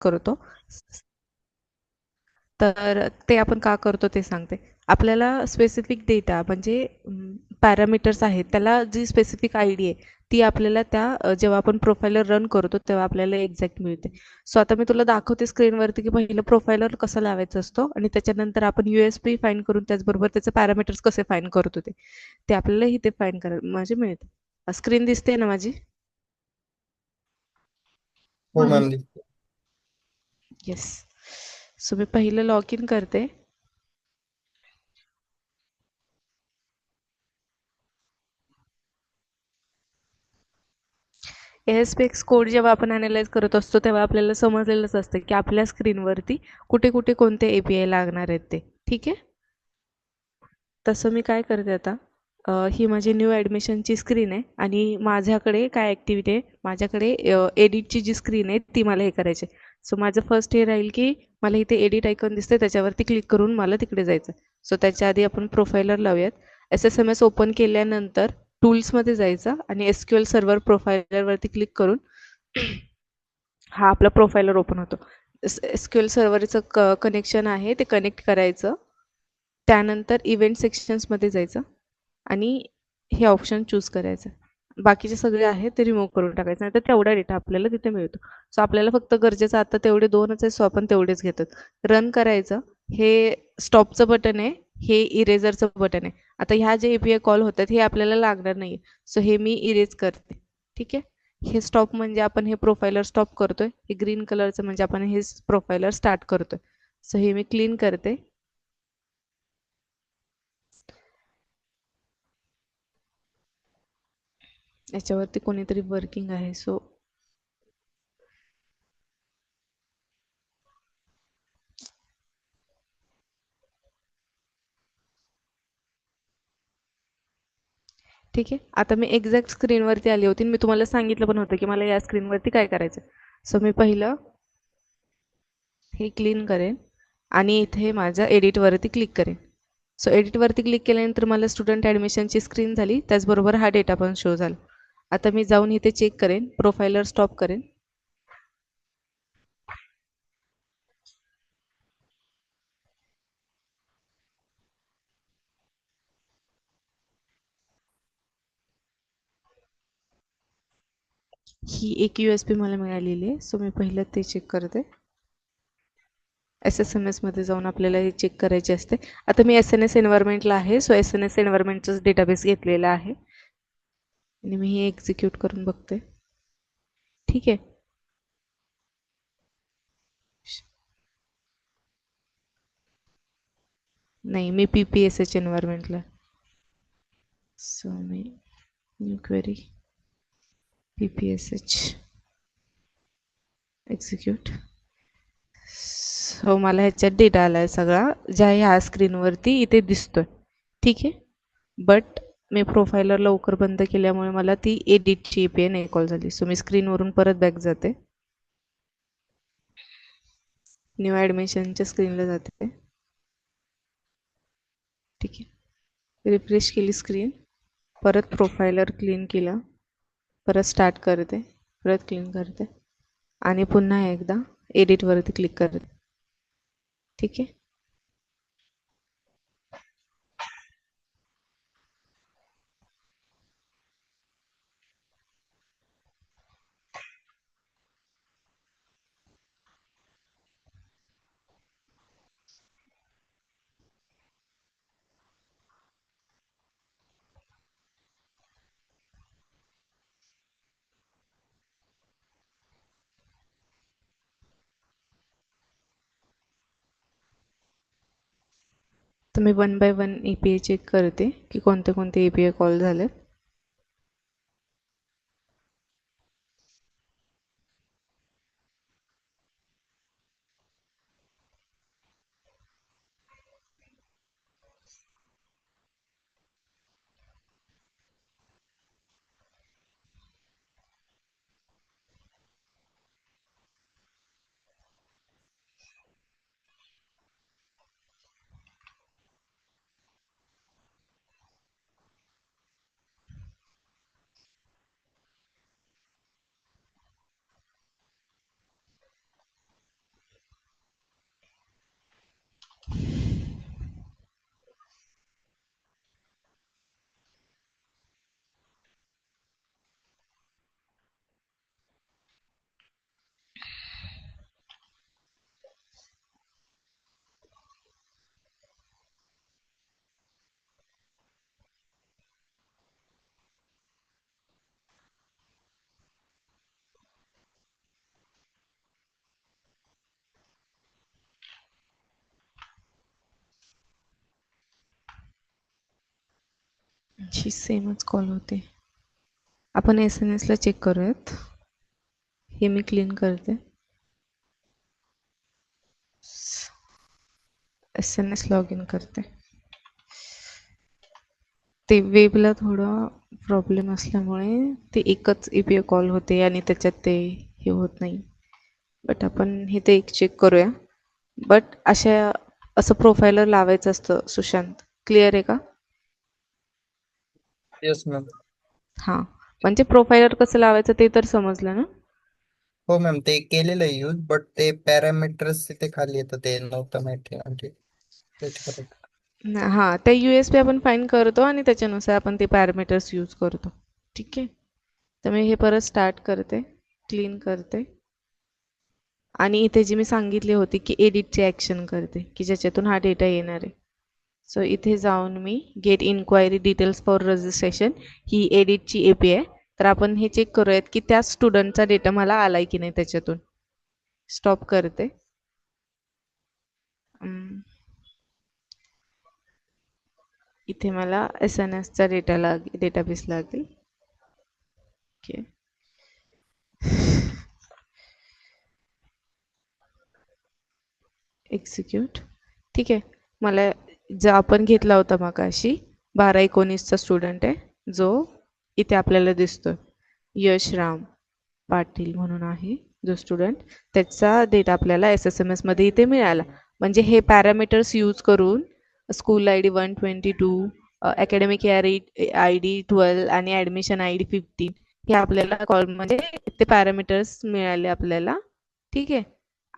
करतो. तर ते आपण का करतो ते सांगते. आपल्याला स्पेसिफिक डेटा म्हणजे पॅरामीटर्स आहेत, त्याला जी स्पेसिफिक आयडी आहे ती आपल्याला जेव्हा आपण प्रोफाइलर रन करतो तेव्हा आपल्याला एक्झॅक्ट मिळते. सो आता मी तुला दाखवते स्क्रीनवरती की पहिलं प्रोफाइलर कसं लावायचं असतो आणि त्याच्यानंतर आपण USP फाईंड करून त्याचबरोबर त्याचे पॅरामीटर्स कसे फाईंड करतो ते आपल्याला इथे फाईंड करायला म्हणजे मिळते. स्क्रीन दिसते ना माझी? हो मॅम. येस. सो मी पहिलं लॉग इन करते. एएसपीएक्स कोड जेव्हा आपण अनालाइज करत असतो तेव्हा आपल्याला समजलेलंच असतं की आपल्या स्क्रीनवरती कुठे कुठे कोणते API लागणार आहेत ते. ठीक आहे. तसं मी काय करते आता, ही माझी न्यू ॲडमिशनची स्क्रीन आहे आणि माझ्याकडे काय ॲक्टिव्हिटी आहे, माझ्याकडे एडिटची जी स्क्रीन आहे ती मला हे करायची आहे. सो माझं फर्स्ट हे राहील की मला इथे एडिट आयकॉन दिसते त्याच्यावरती क्लिक करून मला तिकडे जायचं. सो त्याच्या आधी आपण प्रोफाइलर लावूयात. SSMS ओपन केल्यानंतर टूल्समध्ये जायचं आणि SQL सर्व्हर प्रोफाइलरवरती क्लिक करून हा आपला प्रोफाइलर ओपन होतो. SQL सर्व्हरचं कनेक्शन आहे ते कनेक्ट करायचं. त्यानंतर इव्हेंट सेक्शन्समध्ये जायचं आणि हे ऑप्शन चूज करायचं. बाकीचे सगळे आहेत ते रिमूव्ह करून टाकायचं, नाही तर तेवढा डेटा आपल्याला तिथे मिळतो. सो आपल्याला फक्त गरजेचं आता तेवढे 2च आहे, सो आपण तेवढेच घेतो. रन करायचं. हे स्टॉपचं बटन आहे, हे इरेजरचं बटन आहे. आता ह्या जे API कॉल होतात हे आपल्याला लागणार नाही, सो हे मी इरेज करते. ठीक आहे. हे स्टॉप म्हणजे आपण हे प्रोफाइलर स्टॉप करतोय, हे ग्रीन कलरचं म्हणजे आपण हे प्रोफाइलर स्टार्ट करतोय. सो हे मी क्लीन करते. याच्यावरती कोणीतरी वर्किंग आहे, सो ठीक आहे. आता मी एक्झॅक्ट स्क्रीनवरती आली होती. मी तुम्हाला सांगितलं पण होतं की मला या स्क्रीनवरती काय करायचं. सो मी पहिलं हे क्लीन करेन आणि इथे माझ्या एडिटवरती क्लिक करेन. सो एडिटवरती क्लिक केल्यानंतर मला स्टुडंट ॲडमिशनची स्क्रीन झाली, त्याचबरोबर हा डेटा पण शो झाला. आता मी जाऊन इथे चेक करेन, प्रोफाइलर स्टॉप करेन. ही एक USB मला मिळालेली आहे, सो मी पहिलं ते चेक करते. SSMS मध्ये जाऊन आपल्याला हे चेक करायचे असते. आता मी SNS एन्व्हायरमेंटला आहे, सो SNS एन्व्हायरमेंटचाच डेटाबेस घेतलेला आहे आणि मी हे एक्झिक्यूट करून बघते. ठीक आहे. नाही, मी PPSH एन्व्हायरमेंटला. सो मी new query PPSH execute. So मला ह्याच्यात डेटा आला आहे सगळा, ज्या ह्या स्क्रीनवरती इथे दिसतोय. ठीक आहे. बट मी प्रोफाइलर लवकर बंद केल्यामुळे मला ती एडिटची API नाही कॉल झाली. सो मी स्क्रीनवरून परत बॅक जाते. न्यू ॲडमिशनच्या स्क्रीनला जाते. ठीक आहे. रिफ्रेश केली स्क्रीन, परत प्रोफाइलर क्लीन केलं, परत स्टार्ट करते, परत क्लीन करते आणि पुन्हा एकदा एडिटवरती क्लिक करते. ठीक आहे. तर मी 1 बाय 1 API चेक करते की कोणते कोणते API कॉल झाले. ही सेमच कॉल होते. आपण SMS ला चेक करूयात. हे मी क्लीन करते. SMS लॉग इन करते. ते वेबला थोडा प्रॉब्लेम असल्यामुळे ते एकच API कॉल होते आणि त्याच्यात ते हे होत नाही. बट आपण हे ते एक चेक करूया. बट असं प्रोफाइलर लावायचं असतं सुशांत. क्लिअर आहे का? Yes ma'am. हां. म्हणजे प्रोफाइलर कसं लावायचं ते तर समजलं ना? हो मॅम, ते केलेलं आहे यूज, बट ते पॅरामीटर्स तिथे खाली येतं, ते नव्हतं माहिती म्हणजे त्याच्यावर. हां, त्या USB आपण फाइंड करतो आणि त्याच्यानुसार आपण ते पॅरामीटर्स यूज करतो. ठीक आहे. तर मी हे परत स्टार्ट करते, क्लीन करते आणि इथे जी मी सांगितली होती की एडिटची ॲक्शन करते की ज्याच्यातून हा डेटा येणार आहे. सो इथे जाऊन मी get inquiry details for registration ही एडिटची API आहे. तर आपण हे चेक करूयात की त्या स्टुडंटचा डेटा मला आलाय की नाही त्याच्यातून. स्टॉप करते. इथे मला SNS चा डेटाबेस लागेल. ओके. एक्झिक्यूट. ठीक आहे. मला जो आपण घेतला होता मगाशी 12-19चा स्टुडंट आहे जो इथे आपल्याला दिसतोय. यशराम पाटील म्हणून आहे जो स्टुडंट. त्याचा डेटा आपल्याला SSMS मध्ये इथे मिळाला. म्हणजे हे पॅरामीटर्स यूज करून school ID 122, academic year ID 12 आणि ॲडमिशन ID 15 हे आपल्याला कॉलमध्ये ते पॅरामीटर्स मिळाले आपल्याला. ठीक आहे.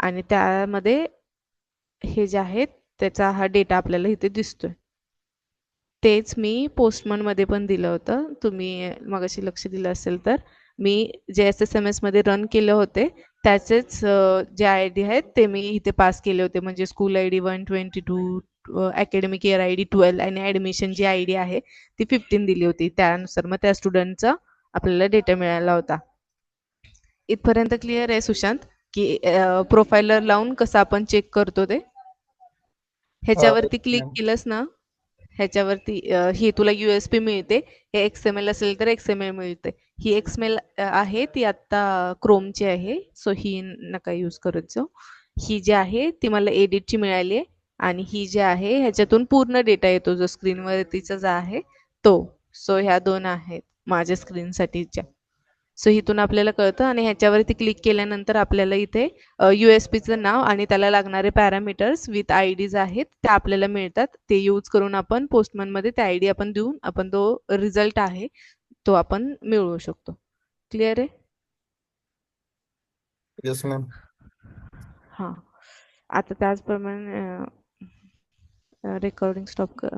आणि त्यामध्ये हे जे आहेत त्याचा हा डेटा आपल्याला इथे दिसतोय. तेच मी पोस्टमनमध्ये पण दिलं होतं. तुम्ही मगाशी लक्ष दिलं असेल तर. मी जे SSMS मध्ये रन केले होते त्याचेच जे ID आहेत ते मी इथे पास केले होते. म्हणजे school ID 122, academic year ID 12 आणि ॲडमिशन जी ID आहे ती 15 दिली होती. त्यानुसार मग त्या स्टुडंटचा आपल्याला डेटा मिळाला होता. इथपर्यंत क्लिअर आहे सुशांत की प्रोफाइलर लावून कसं आपण चेक करतो ते? ह्याच्यावरती क्लिक मॅम. केलंस ना, ह्याच्यावरती ही तुला USB मिळते. हे XML असेल तर XML मिळते. ही XML आहे ती आत्ता क्रोमची आहे. सो ही नका यूज करत जाऊ. ही जी आहे ती मला एडिटची मिळाली आहे आणि ही जी आहे ह्याच्यातून पूर्ण डेटा येतो जो स्क्रीनवरतीचा जो आहे तो. सो ह्या दोन आहेत माझ्या स्क्रीनसाठीच्या. सो इथून आपल्याला कळतं आणि ह्याच्यावरती क्लिक केल्यानंतर आपल्याला इथे USBचं नाव आणि त्याला लागणारे पॅरामीटर्स विथ IDs आहेत ते आपल्याला मिळतात. ते यूज करून आपण पोस्टमनमध्ये ते ID आपण देऊन आपण तो रिझल्ट आहे तो आपण मिळवू शकतो. क्लिअर आहे? Yes ma'am. हां. आता त्याचप्रमाणे रेकॉर्डिंग स्टॉप कर.